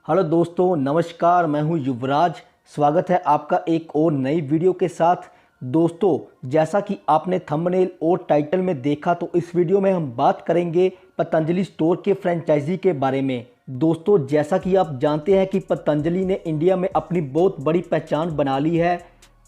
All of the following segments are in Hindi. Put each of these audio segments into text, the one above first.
हेलो दोस्तों, नमस्कार। मैं हूं युवराज। स्वागत है आपका एक और नई वीडियो के साथ। दोस्तों, जैसा कि आपने थंबनेल और टाइटल में देखा, तो इस वीडियो में हम बात करेंगे पतंजलि स्टोर के फ्रेंचाइजी के बारे में। दोस्तों, जैसा कि आप जानते हैं कि पतंजलि ने इंडिया में अपनी बहुत बड़ी पहचान बना ली है।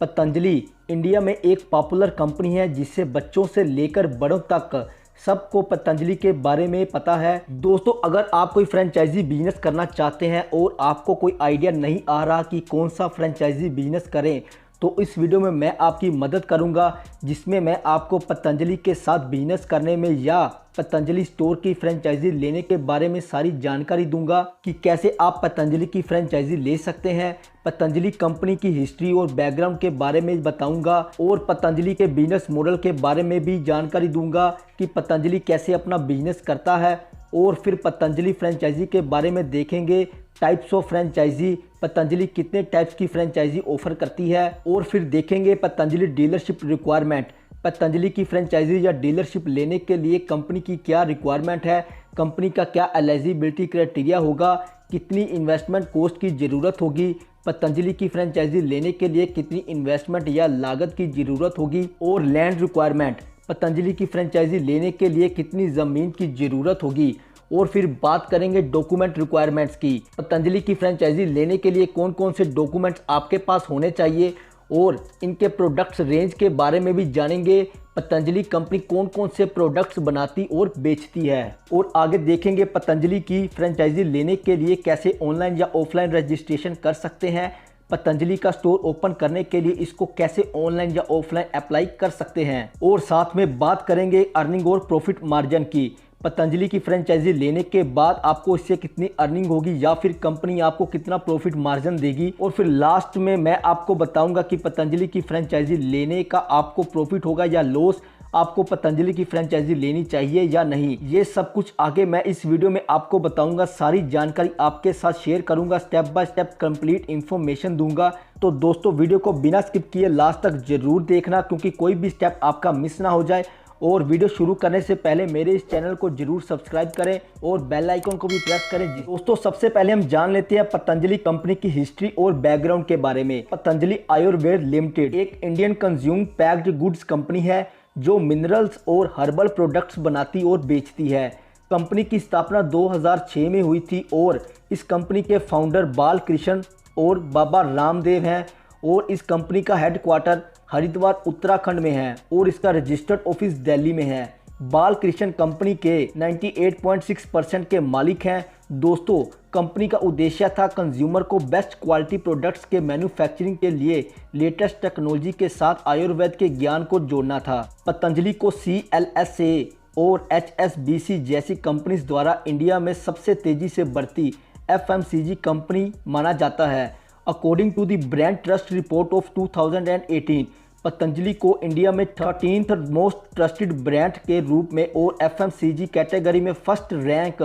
पतंजलि इंडिया में एक पॉपुलर कंपनी है जिससे बच्चों से लेकर बड़ों तक सबको पतंजलि के बारे में पता है। दोस्तों, अगर आप कोई फ्रेंचाइजी बिजनेस करना चाहते हैं और आपको कोई आइडिया नहीं आ रहा कि कौन सा फ्रेंचाइजी बिजनेस करें, तो इस वीडियो में मैं आपकी मदद करूंगा, जिसमें मैं आपको पतंजलि के साथ बिजनेस करने में या पतंजलि स्टोर की फ्रेंचाइजी लेने के बारे में सारी जानकारी दूंगा कि कैसे आप पतंजलि की फ्रेंचाइजी ले सकते हैं। पतंजलि कंपनी की हिस्ट्री और बैकग्राउंड के बारे में बताऊंगा और पतंजलि के बिजनेस मॉडल के बारे में भी जानकारी दूंगा कि पतंजलि कैसे अपना बिजनेस करता है। और फिर पतंजलि फ्रेंचाइजी के बारे में देखेंगे, टाइप्स ऑफ फ्रेंचाइजी, पतंजलि कितने टाइप्स की फ्रेंचाइजी ऑफर करती है। और फिर देखेंगे पतंजलि डीलरशिप रिक्वायरमेंट, पतंजलि की फ्रेंचाइजी या डीलरशिप लेने के लिए कंपनी की क्या रिक्वायरमेंट है, कंपनी का क्या एलिजिबिलिटी क्राइटेरिया होगा, कितनी इन्वेस्टमेंट कॉस्ट की ज़रूरत होगी, पतंजलि की फ्रेंचाइजी लेने के लिए कितनी इन्वेस्टमेंट या लागत की ज़रूरत होगी, और लैंड रिक्वायरमेंट, पतंजलि की फ्रेंचाइजी लेने के लिए कितनी ज़मीन की ज़रूरत होगी। और फिर बात करेंगे डॉक्यूमेंट रिक्वायरमेंट्स की, पतंजलि की फ्रेंचाइजी लेने के लिए कौन कौन से डॉक्यूमेंट्स आपके पास होने चाहिए, और इनके प्रोडक्ट्स रेंज के बारे में भी जानेंगे। पतंजलि कंपनी कौन कौन से प्रोडक्ट्स बनाती और बेचती है। और आगे देखेंगे पतंजलि की फ्रेंचाइजी लेने के लिए कैसे ऑनलाइन या ऑफलाइन रजिस्ट्रेशन कर सकते हैं, पतंजलि का स्टोर ओपन करने के लिए इसको कैसे ऑनलाइन या ऑफलाइन अप्लाई कर सकते हैं। और साथ में बात करेंगे अर्निंग और प्रॉफिट मार्जिन की, पतंजलि की फ्रेंचाइजी लेने के बाद आपको इससे कितनी अर्निंग होगी या फिर कंपनी आपको कितना प्रॉफिट मार्जिन देगी। और फिर लास्ट में मैं आपको बताऊंगा कि पतंजलि की फ्रेंचाइजी लेने का आपको प्रॉफिट होगा या लॉस, आपको पतंजलि की फ्रेंचाइजी लेनी चाहिए या नहीं। ये सब कुछ आगे मैं इस वीडियो में आपको बताऊंगा, सारी जानकारी आपके साथ शेयर करूंगा, step by step complete information दूंगा। तो दोस्तों, वीडियो को बिना स्किप किए लास्ट तक जरूर देखना, क्योंकि कोई भी स्टेप आपका मिस ना हो जाए। और वीडियो शुरू करने से पहले मेरे इस चैनल को जरूर सब्सक्राइब करें और बेल आइकन को भी प्रेस करें। दोस्तों, सबसे पहले हम जान लेते हैं पतंजलि कंपनी की हिस्ट्री और बैकग्राउंड के बारे में। पतंजलि आयुर्वेद लिमिटेड एक Indian consume packed goods company है जो मिनरल्स और हर्बल प्रोडक्ट्स बनाती और बेचती है। कंपनी की स्थापना 2006 में हुई थी और इस कंपनी के फाउंडर बालकृष्ण और बाबा रामदेव हैं। और इस कंपनी का हेडक्वार्टर हरिद्वार उत्तराखंड में है और इसका रजिस्टर्ड ऑफिस दिल्ली में है। बालकृष्ण कंपनी के 98.6% के मालिक हैं। दोस्तों, कंपनी का उद्देश्य था कंज्यूमर को बेस्ट क्वालिटी प्रोडक्ट्स के मैन्युफैक्चरिंग के लिए लेटेस्ट टेक्नोलॉजी के साथ आयुर्वेद के ज्ञान को जोड़ना था। पतंजलि को CLSA और HSBC जैसी कंपनीज द्वारा इंडिया में सबसे तेजी से बढ़ती FMCG कंपनी माना जाता है। According to the brand trust report of 2018, Patanjali को इंडिया में 13th मोस्ट ट्रस्टेड ब्रांड के रूप में और FMCG कैटेगरी में फर्स्ट रैंक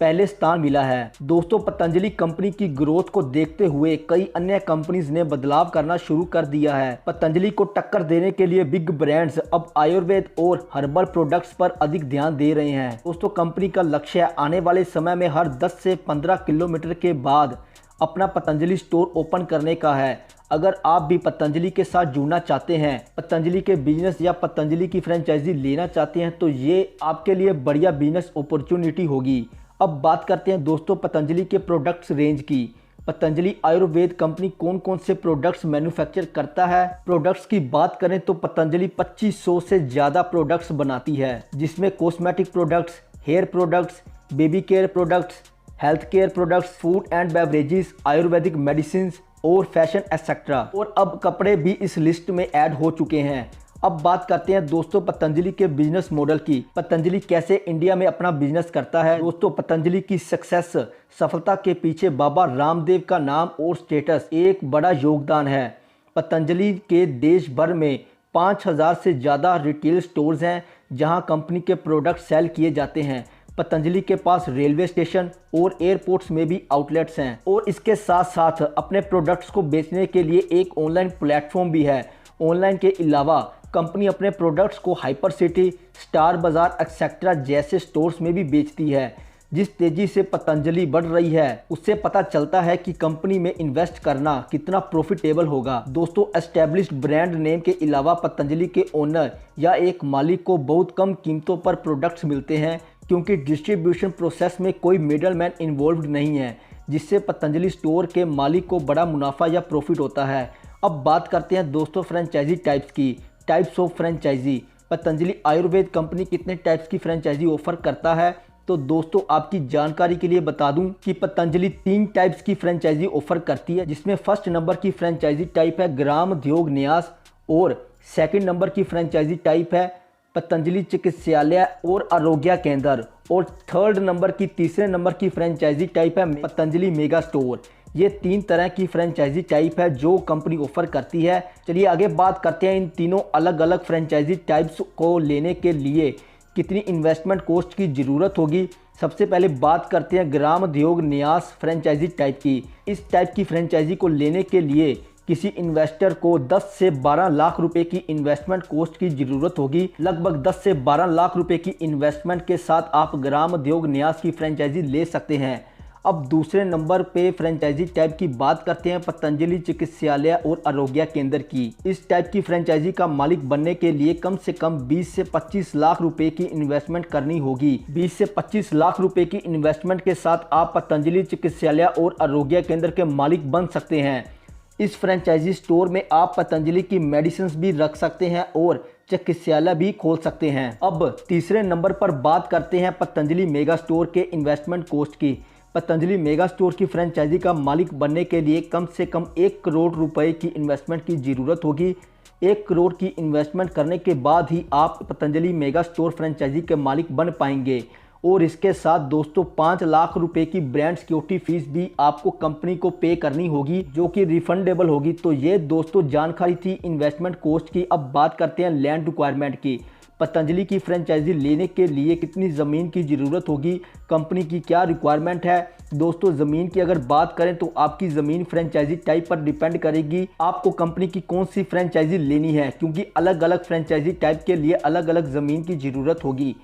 पहले स्थान मिला है। दोस्तों, पतंजलि कंपनी की ग्रोथ को देखते हुए कई अन्य कंपनीज ने बदलाव करना शुरू कर दिया है। पतंजलि को टक्कर देने के लिए बिग ब्रांड्स अब आयुर्वेद और हर्बल प्रोडक्ट्स पर अधिक ध्यान दे रहे हैं। दोस्तों, कंपनी का लक्ष्य आने वाले समय में हर 10 से 15 किलोमीटर के बाद अपना पतंजलि स्टोर ओपन करने का है। अगर आप भी पतंजलि के साथ जुड़ना चाहते हैं, पतंजलि के बिजनेस या पतंजलि की फ्रेंचाइजी लेना चाहते हैं, तो ये आपके लिए बढ़िया बिजनेस अपॉर्चुनिटी होगी। अब बात करते हैं दोस्तों पतंजलि के प्रोडक्ट्स रेंज की। पतंजलि आयुर्वेद कंपनी कौन कौन से प्रोडक्ट्स मैन्युफैक्चर करता है। प्रोडक्ट्स की बात करें तो पतंजलि 2500 से ज़्यादा प्रोडक्ट्स बनाती है, जिसमें cosmetic products, hair products, baby care products, health care products, food and beverages, Ayurvedic medicine और फैशन एक्सेट्रा। और अब कपड़े भी इस लिस्ट में ऐड हो चुके हैं। अब बात करते हैं दोस्तों पतंजलि के बिजनेस मॉडल की। पतंजलि कैसे इंडिया में अपना बिजनेस करता है। दोस्तों, पतंजलि की सफलता के पीछे बाबा रामदेव का नाम और स्टेटस एक बड़ा योगदान है। पतंजलि के देश भर में 5000 से ज़्यादा रिटेल स्टोर्स हैं जहां कंपनी के प्रोडक्ट सेल किए जाते हैं। पतंजलि के पास रेलवे स्टेशन और एयरपोर्ट्स में भी आउटलेट्स हैं और इसके साथ साथ अपने प्रोडक्ट्स को बेचने के लिए एक ऑनलाइन प्लेटफॉर्म भी है। ऑनलाइन के अलावा कंपनी अपने प्रोडक्ट्स को हाइपर सिटी, स्टार बाज़ार एक्सेट्रा जैसे स्टोर्स में भी बेचती है। जिस तेजी से पतंजलि बढ़ रही है उससे पता चलता है कि कंपनी में इन्वेस्ट करना कितना प्रॉफिटेबल होगा। दोस्तों, एस्टेब्लिश्ड ब्रांड नेम के अलावा पतंजलि के ओनर या एक मालिक को बहुत कम कीमतों पर प्रोडक्ट्स मिलते हैं, क्योंकि डिस्ट्रीब्यूशन प्रोसेस में कोई मिडलमैन इन्वॉल्व नहीं है, जिससे पतंजलि स्टोर के मालिक को बड़ा मुनाफा या प्रॉफिट होता है। अब बात करते हैं दोस्तों फ्रेंचाइजी टाइप्स की। Types of franchise. Patanjali Ayurveda company कितने टाइप्स की फ्रेंचाइजी ऑफर करता है? तो दोस्तों, आपकी जानकारी के लिए बता दूं कि पतंजलि 3 टाइप्स की फ्रेंचाइजी ऑफर करती है, जिसमें फर्स्ट नंबर की फ्रेंचाइजी टाइप है ग्राम उद्योग न्यास और सेकंड नंबर की फ्रेंचाइजी टाइप है पतंजलि चिकित्सालय और आरोग्य केंद्र और थर्ड नंबर की तीसरे नंबर की फ्रेंचाइजी टाइप है पतंजलि मेगा स्टोर। ये 3 तरह की फ्रेंचाइजी टाइप है जो कंपनी ऑफर करती है। चलिए आगे बात करते हैं इन तीनों अलग अलग फ्रेंचाइजी टाइप्स को लेने के लिए कितनी इन्वेस्टमेंट कॉस्ट की ज़रूरत होगी। सबसे पहले बात करते हैं ग्राम उद्योग न्यास फ्रेंचाइजी टाइप की। इस टाइप की फ्रेंचाइजी को लेने के लिए किसी इन्वेस्टर को 10 से 12 लाख रुपए की इन्वेस्टमेंट कॉस्ट की ज़रूरत होगी। लगभग 10 से 12 लाख रुपए की इन्वेस्टमेंट के साथ आप ग्राम उद्योग न्यास की फ्रेंचाइजी ले सकते हैं। अब दूसरे नंबर पे फ्रेंचाइजी टाइप की बात करते हैं पतंजलि चिकित्सालय और आरोग्य केंद्र की। इस टाइप की फ्रेंचाइजी का मालिक बनने के लिए कम से कम 20 से 25 लाख रुपए की इन्वेस्टमेंट करनी होगी। 20 से 25 लाख रुपए की इन्वेस्टमेंट के साथ आप पतंजलि चिकित्सालय और आरोग्य केंद्र के मालिक बन सकते हैं। इस फ्रेंचाइजी स्टोर में आप पतंजलि की मेडिसिन भी रख सकते हैं और चिकित्सालय भी खोल सकते हैं। अब तीसरे नंबर पर बात करते हैं पतंजलि मेगा स्टोर के इन्वेस्टमेंट कॉस्ट की। पतंजलि मेगा स्टोर की फ्रेंचाइजी का मालिक बनने के लिए कम से कम 1 करोड़ रुपए की इन्वेस्टमेंट की ज़रूरत होगी। 1 करोड़ की इन्वेस्टमेंट करने के बाद ही आप पतंजलि मेगा स्टोर फ्रेंचाइजी के मालिक बन पाएंगे और इसके साथ दोस्तों 5 लाख रुपए की ब्रांड सिक्योरिटी फीस भी आपको कंपनी को पे करनी होगी, जो कि रिफंडेबल होगी। तो ये दोस्तों जानकारी थी इन्वेस्टमेंट कॉस्ट की। अब बात करते हैं लैंड रिक्वायरमेंट की। पतंजलि की फ्रेंचाइजी लेने के लिए कितनी ज़मीन की ज़रूरत होगी, कंपनी की क्या रिक्वायरमेंट है। दोस्तों, ज़मीन की अगर बात करें तो आपकी ज़मीन फ्रेंचाइजी टाइप पर डिपेंड करेगी आपको कंपनी की कौन सी फ्रेंचाइजी लेनी है, क्योंकि अलग अलग फ्रेंचाइजी टाइप के लिए अलग अलग ज़मीन की ज़रूरत होगी।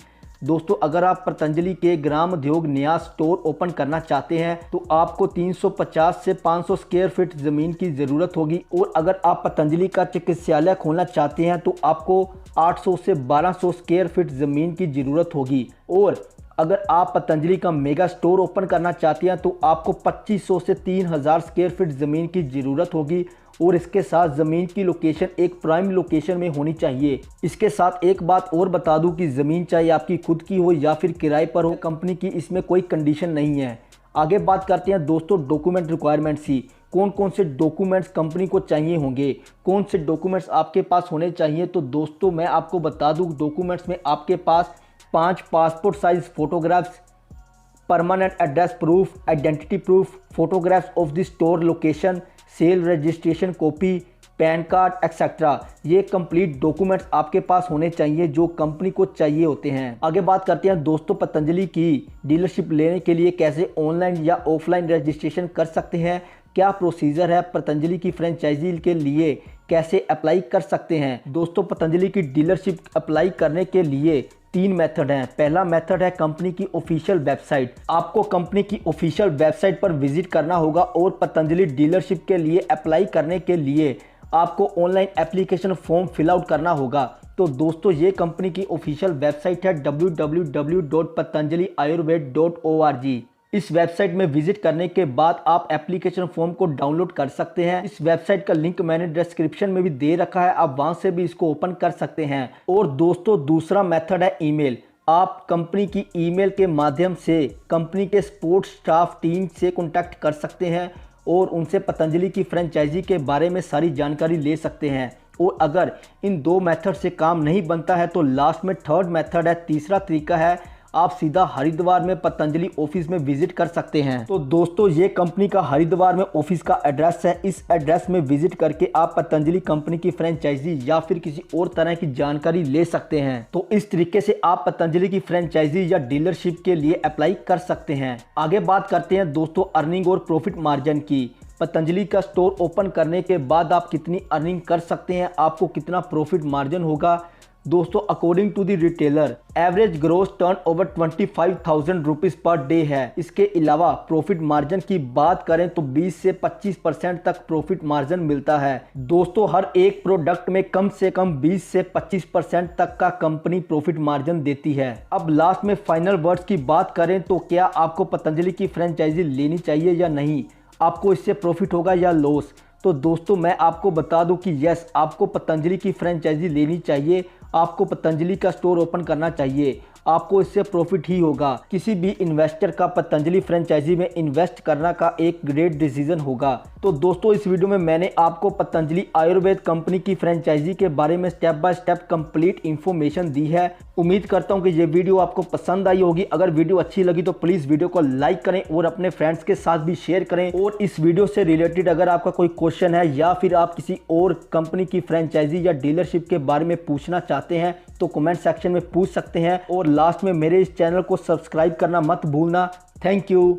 दोस्तों, अगर आप पतंजलि के ग्राम उद्योग न्यास स्टोर ओपन करना चाहते हैं तो आपको 350 से 500 स्क्वायर फीट ज़मीन की ज़रूरत होगी और अगर आप पतंजलि का चिकित्सालय खोलना चाहते हैं तो आपको 800 से 1200 स्क्वायर फीट ज़मीन की ज़रूरत होगी और अगर आप पतंजलि का मेगा स्टोर ओपन करना चाहते हैं तो आपको 2500 से 3000 स्क्वायर फीट ज़मीन की ज़रूरत होगी और इसके साथ ज़मीन की लोकेशन एक प्राइम लोकेशन में होनी चाहिए। इसके साथ एक बात और बता दूं कि ज़मीन चाहे आपकी खुद की हो या फिर किराए पर हो, कंपनी की इसमें कोई कंडीशन नहीं है। आगे बात करते हैं दोस्तों डॉक्यूमेंट रिक्वायरमेंट्स की। कौन कौन से डॉक्यूमेंट्स कंपनी को चाहिए होंगे, कौन से डॉक्यूमेंट्स आपके पास होने चाहिए। तो दोस्तों मैं आपको बता दूँ, डॉक्यूमेंट्स में आपके पास 5 passport size photographs, permanent address proof, identity proof, photographs of the store location, sale registration copy, PAN card etcetera. ये कंप्लीट डॉक्यूमेंट्स आपके पास होने चाहिए जो कंपनी को चाहिए होते हैं। आगे बात करते हैं दोस्तों पतंजलि की डीलरशिप लेने के लिए कैसे ऑनलाइन या ऑफलाइन रजिस्ट्रेशन कर सकते हैं, क्या प्रोसीजर है, पतंजलि की फ्रेंचाइजी के लिए कैसे अप्लाई कर सकते हैं। दोस्तों, पतंजलि की डीलरशिप अप्लाई करने के लिए 3 मेथड हैं। पहला मेथड है कंपनी की ऑफिशियल वेबसाइट। आपको कंपनी की ऑफिशियल वेबसाइट पर विजिट करना होगा और पतंजलि डीलरशिप के लिए अप्लाई करने के लिए आपको online application form fill out करना होगा। तो दोस्तों ये कंपनी की ऑफिशियल वेबसाइट है www.patanjaliayurved.org। इस वेबसाइट में विजिट करने के बाद आप एप्लीकेशन फॉर्म को डाउनलोड कर सकते हैं। इस वेबसाइट का लिंक मैंने डिस्क्रिप्शन में भी दे रखा है, आप वहां से भी इसको ओपन कर सकते हैं। और दोस्तों दूसरा मेथड है ईमेल। आप कंपनी की ईमेल के माध्यम से कंपनी के सपोर्ट स्टाफ टीम से कॉन्टैक्ट कर सकते हैं और उनसे पतंजलि की फ्रेंचाइजी के बारे में सारी जानकारी ले सकते हैं। और अगर इन 2 मेथड से काम नहीं बनता है तो लास्ट में थर्ड मेथड है, तीसरा तरीका है, आप सीधा हरिद्वार में पतंजलि ऑफिस में विजिट कर सकते हैं। तो दोस्तों ये कंपनी का हरिद्वार में ऑफिस का एड्रेस है। इस एड्रेस में विजिट करके आप पतंजलि कंपनी की फ्रेंचाइजी या फिर किसी और तरह की जानकारी ले सकते हैं। तो इस तरीके से आप पतंजलि की फ्रेंचाइजी या डीलरशिप के लिए अप्लाई कर सकते हैं। आगे बात करते हैं दोस्तों अर्निंग और प्रॉफिट मार्जिन की। पतंजलि का स्टोर ओपन करने के बाद आप कितनी अर्निंग कर सकते हैं, आपको कितना प्रॉफिट मार्जिन होगा। दोस्तों according to the retailer average gross turnover 25,000 rupees per day है। इसके अलावा प्रॉफिट मार्जिन की बात करें तो 20 से 25% तक प्रॉफिट मार्जिन मिलता है। दोस्तों हर एक प्रोडक्ट में कम से कम 20 से 25% तक का कंपनी प्रॉफिट मार्जिन देती है। अब लास्ट में फाइनल वर्ड्स की बात करें तो क्या आपको पतंजलि की फ्रेंचाइजी लेनी चाहिए या नहीं, आपको इससे प्रॉफिट होगा या लॉस? तो दोस्तों मैं आपको बता दूं कि यस, आपको पतंजलि की फ्रेंचाइजी लेनी चाहिए, आपको पतंजलि का स्टोर ओपन करना चाहिए, आपको इससे प्रॉफिट ही होगा। किसी भी इन्वेस्टर का पतंजलि फ्रेंचाइजी में इन्वेस्ट करना का एक ग्रेट डिसीजन होगा। तो दोस्तों इस वीडियो में मैंने आपको पतंजलि आयुर्वेद कंपनी की फ्रेंचाइजी के बारे में step by step complete information दी है। उम्मीद करता हूं कि ये वीडियो आपको पसंद आई होगी। अगर वीडियो अच्छी लगी तो प्लीज़ वीडियो को लाइक करें और अपने फ्रेंड्स के साथ भी शेयर करें। और इस वीडियो से रिलेटेड अगर आपका कोई क्वेश्चन है या फिर आप किसी और कंपनी की फ्रेंचाइजी या डीलरशिप के बारे में पूछना चाहते हैं तो कमेंट सेक्शन में पूछ सकते हैं। और लास्ट में मेरे इस चैनल को सब्सक्राइब करना मत भूलना। Thank you.